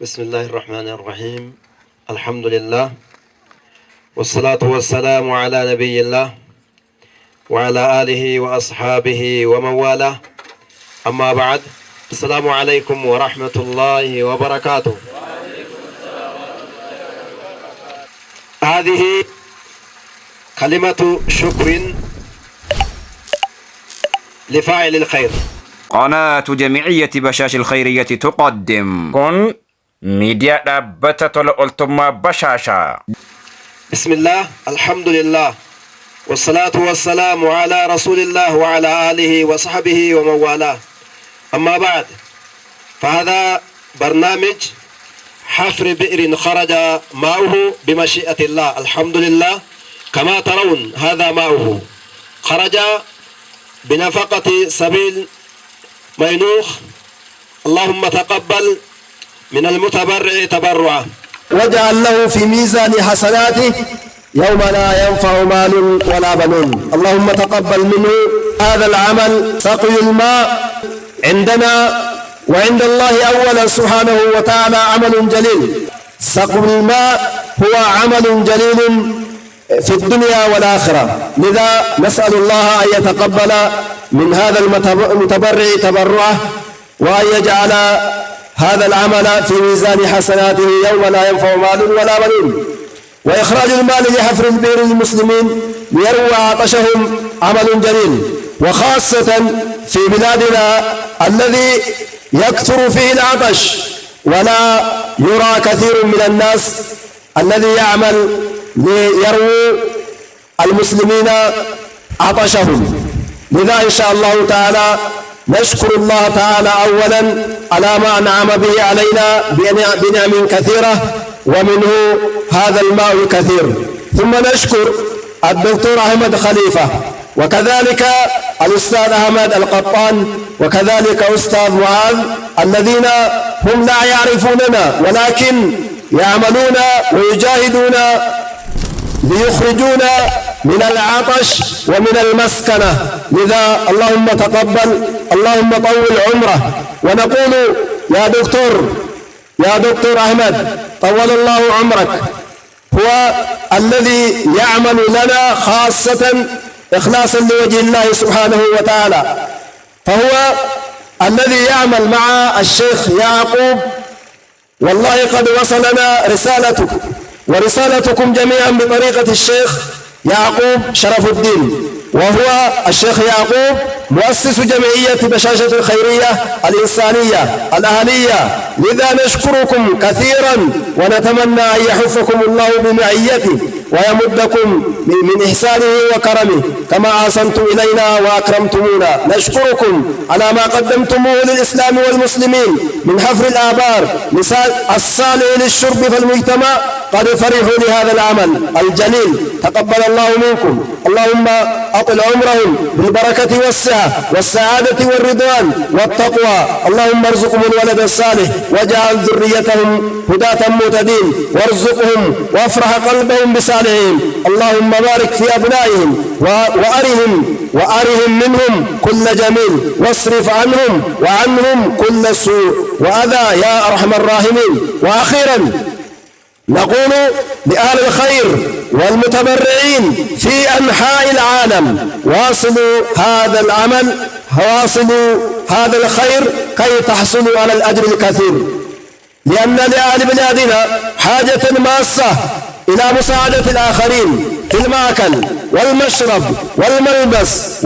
بسم الله الرحمن الرحيم. الحمد لله والصلاة والسلام على نبي الله وعلى آله وأصحابه ومن والاه، أما بعد. السلام عليكم ورحمة الله وبركاته. هذه كلمة شكر لفاعل الخير. قناة جمعية بشاش الخيرية تقدم كن ميديا دابتة الألتما بشاشة. بسم الله، الحمد لله، والصلاة والسلام على رسول الله وعلى آله وصحبه ومن والاه، أما بعد. فهذا برنامج حفر بئر خرج ماؤه بمشيئة الله. الحمد لله، كما ترون هذا ماؤه خرج بنفقة سبيل مينوخ. اللهم تقبل من المتبرع تبرعه، واجعل له في ميزان حسناته يوم لا ينفع مال ولا بنون. اللهم تقبل منه هذا العمل، سقي الماء عندنا وعند الله أولا سبحانه وتعالى عمل جليل. سقي الماء هو عمل جليل في الدنيا والآخرة، لذا نسأل الله أن يتقبل من هذا المتبرع تبرعه، وأن يجعل هذا العمل في ميزان حسناته يوم لا ينفع مال ولا بنون. وإخراج المال لحفر البئر للمسلمين ليروى عطشهم عمل جليل، وخاصة في بلادنا الذي يكثر فيه العطش ولا يرى كثير من الناس الذي يعمل ليروي المسلمين عطشهم. لذا إن شاء الله تعالى نشكر الله تعالى أولا على ما أنعم به علينا بنعم كثيرة، ومنه هذا الماء الكثير. ثم نشكر الدكتور أحمد خليفة، وكذلك الأستاذ أحمد القطان، وكذلك أستاذ معاذ، الذين هم لا يعرفوننا ولكن يعملون ويجاهدون ليخرجونا من العطش ومن المسكنة. لذا اللهم تقبل، اللهم طول عمره. ونقول يا دكتور أحمد، طول الله عمرك، هو الذي يعمل لنا خاصة إخلاصا لوجه الله سبحانه وتعالى، فهو الذي يعمل مع الشيخ يعقوب. والله قد وصلنا رسالتك ورسالتكم جميعا بطريقة الشيخ يعقوب شرف الدين، وهو الشيخ يعقوب مؤسس جمعية بشاشة الخيرية الإنسانية الأهلية. لذا نشكركم كثيرا، ونتمنى أن يحفكم الله بمعيته ويمدكم من إحسانه وكرمه كما أحسنتم إلينا وأكرمتمونا. نشكركم على ما قدمتموه للإسلام والمسلمين من حفر الآبار الصالح للشرب، فالمجتمع قد فرحوا لهذا العمل الجليل. تقبل الله منكم، اللهم أطل عمرهم بالبركة والسعة والسعادة والرضوان والتقوى. اللهم ارزقهم الولد الصالح، واجعل ذريتهم هداة مهتدين، وارزقهم وافرح قلبهم بصالحهم. اللهم بارك في أبنائهم وأرهم منهم كل جميل، واصرف عنهم كل سوء وأذى يا أرحم الراحمين. وأخيرا نقول لأهل الخير والمتبرعين في أنحاء العالم: واصلوا هذا العمل، واصلوا هذا الخير كي تحصلوا على الأجر الكثير، لأن لأهل بلادنا حاجة ماسة إلى مساعدة الآخرين في المأكل والمشرب والملبس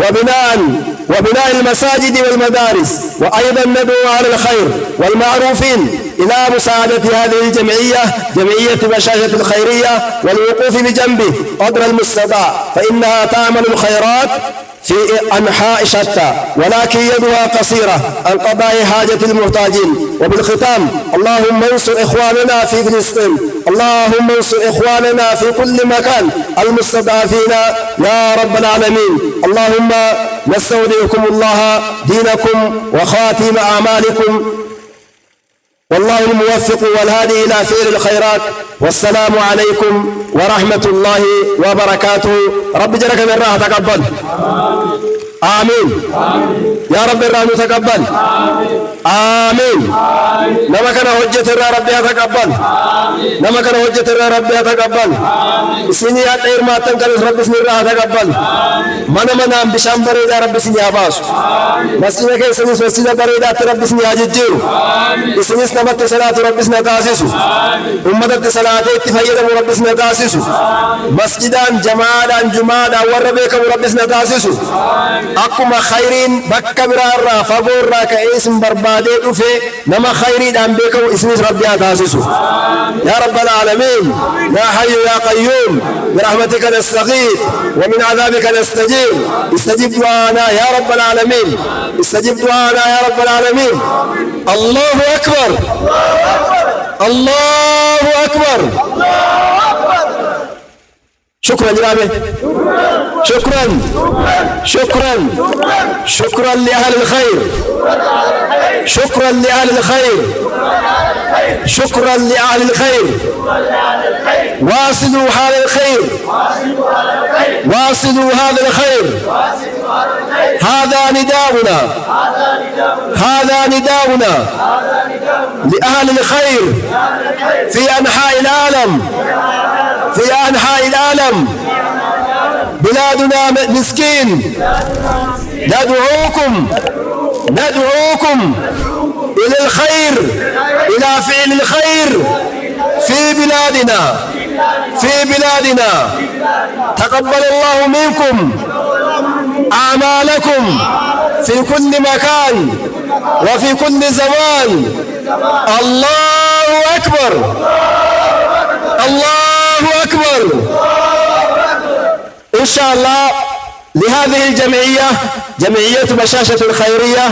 وبناء المساجد والمدارس. وأيضا ندعو على الخير والمعروفين إلى مساعدة هذه الجمعية، جمعية بشاشة الخيرية، والوقوف بجنبه قدر المستطاع، فإنها تعمل الخيرات في أنحاء شتى، ولكن يدها قصيرة عن قضاء حاجة المحتاجين. وبالختام، اللهم انصر إخواننا في فلسطين، اللهم انصر إخواننا في كل مكان المستضعفين يا رب العالمين. اللهم نستودعكم الله دينكم وخاتم أعمالكم، والله الموفق والهادي إلى فعل الخيرات. والسلام عليكم ورحمة الله وبركاته. رب جلك من راحة تقبل. آمين. يا رب الرحمن تقبل آمين نما كان حجة ربي تقبل نما كان حجة ربي تقبل سيني أتير ما تنكر رب سني راه تقبل من بشام بريدا رب سني أباس مسجد كيسني مسجد بريدا رب سني أجدير سني نمت صلاة رب سني تاسيس أمة صلاة اتفايد رب سني تاسيس مسجدان جماعان جماعان وربك رب سني تاسيس أكما خيرين بك برا فبور كاسم بربادي في نما خيري دام بكم اسم ربي تاسسو يا رب العالمين يا حي يا قيوم برحمتك نستغيث ومن عذابك نستجيب استجب دعانا يا رب العالمين استجب دعانا يا رب العالمين الله أكبر الله أكبر شكرا جنابي شكرا شكرا شكرا لأهل الخير شكرا لأهل الخير شكرا لأهل الخير واصلوا هذا الخير واصلوا هذا الخير هذا نداؤنا هذا نداؤنا لأهل الخير في أنحاء العالم في أنحاء العالم بلادنا مسكين ندعوكم إلى الخير إلى فعل الخير في بلادنا تقبل الله منكم أعمالكم في كل مكان وفي كل زمان الله أكبر الله أكبر إن شاء الله لهذه الجمعية جمعية بشاشة الخيرية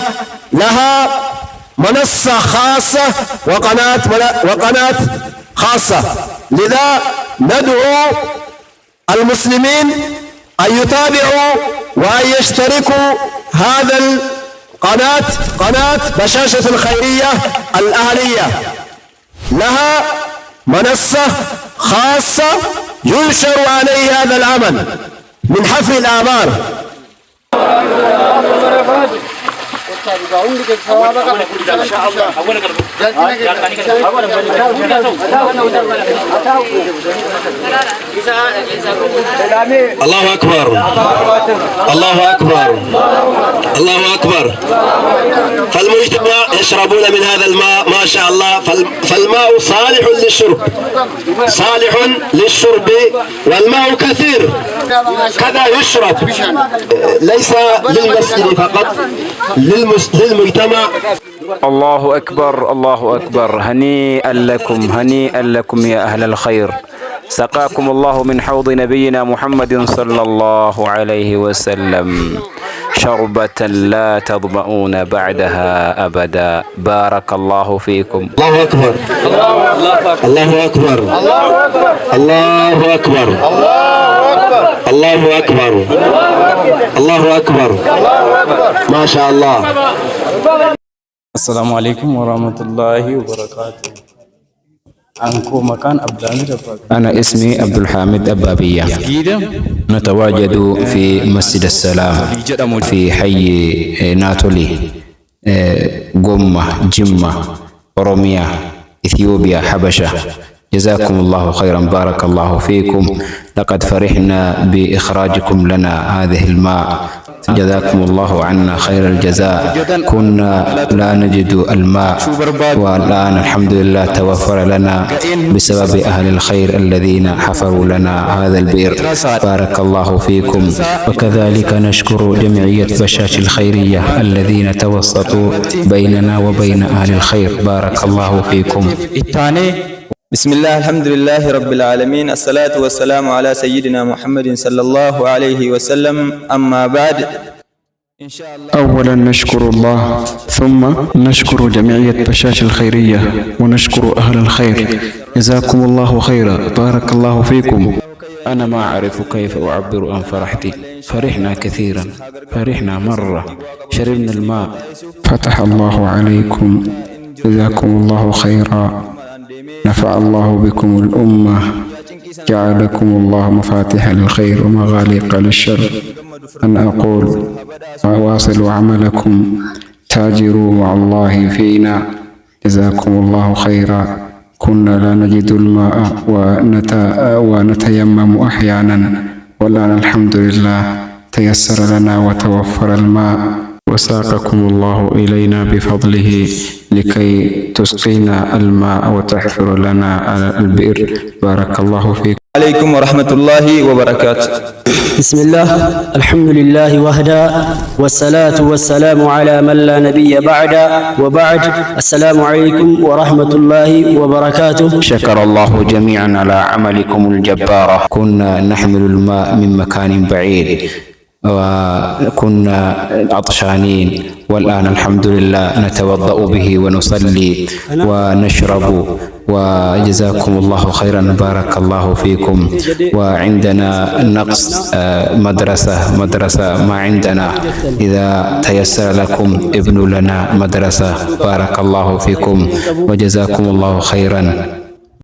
لها منصة خاصة وقناة خاصة لذا ندعو المسلمين أن يتابعوا وأن يشتركوا هذا قناة بشاشة الخيرية الأهلية لها منصة خاصة ينشر عليه هذا العمل من حفر الآبار الله أكبر الله أكبر الله أكبر فالمجتمع يشربون من هذا الماء ما شاء الله فالماء صالح للشرب والماء كثير كذا يشرب ليس للمسجد فقط للمجتمع. الله أكبر الله أكبر هنيئا لكم يا أهل الخير سقاكم الله من حوض نبينا محمد صلى الله عليه وسلم شربة لا تظمؤون بعدها أبدا بارك الله فيكم. الله أكبر الله أكبر الله أكبر الله أكبر الله أكبر ما شاء الله. السلام عليكم ورحمة الله وبركاته. أنا اسمي عبد الحامد أبابية. نتواجد في مسجد السلام في حي ناتولي قمة جمة أوروميا إثيوبيا حبشة. جزاكم الله خيرا بارك الله فيكم. لقد فرحنا بإخراجكم لنا هذه الماء جزاكم الله عنا خير الجزاء. كنا لا نجد الماء والآن الحمد لله توفر لنا بسبب أهل الخير الذين حفروا لنا هذا البئر بارك الله فيكم. وكذلك نشكر جمعية بشاش الخيرية الذين توسطوا بيننا وبين أهل الخير بارك الله فيكم. بسم الله الحمد لله رب العالمين الصلاة والسلام على سيدنا محمد صلى الله عليه وسلم. أما بعد أولا نشكر الله ثم نشكر جمعية بشاش الخيرية ونشكر أهل الخير جزاكم الله خيرا بارك الله فيكم. أنا ما أعرف كيف أعبر عن فرحتي. فرحنا كثيرا فرحنا مرة شربنا الماء. فتح الله عليكم جزاكم الله خيرا نفع الله بكم الأمة جعلكم الله مفاتيح للخير ومغاليق للشر أن أقول واصلوا عملكم، تاجروا مع الله فينا، جزاكم الله خيرا. كنا لا نجد الماء ونتيمم أحيانا، والآن الحمد لله تيسر لنا وتوفر الماء، وساقكم الله إلينا بفضله لكي تسقينا الماء وتحفر لنا البئر. بارك الله فيكم. عليكم ورحمة الله وبركاته. بسم الله، الحمد لله وحده، والصلاة والسلام على من لا نبي بعد، وبعد. السلام عليكم ورحمة الله وبركاته. شكر الله جميعا على عملكم الجبارة. كنا نحمل الماء من مكان بعيد وكنا عطشانين، والآن الحمد لله نتوضأ به ونصلي ونشرب، وجزاكم الله خيرا. بارك الله فيكم. وعندنا نقص مدرسة ما عندنا، إذا تيسر لكم ابن لنا مدرسة. بارك الله فيكم وجزاكم الله خيرا.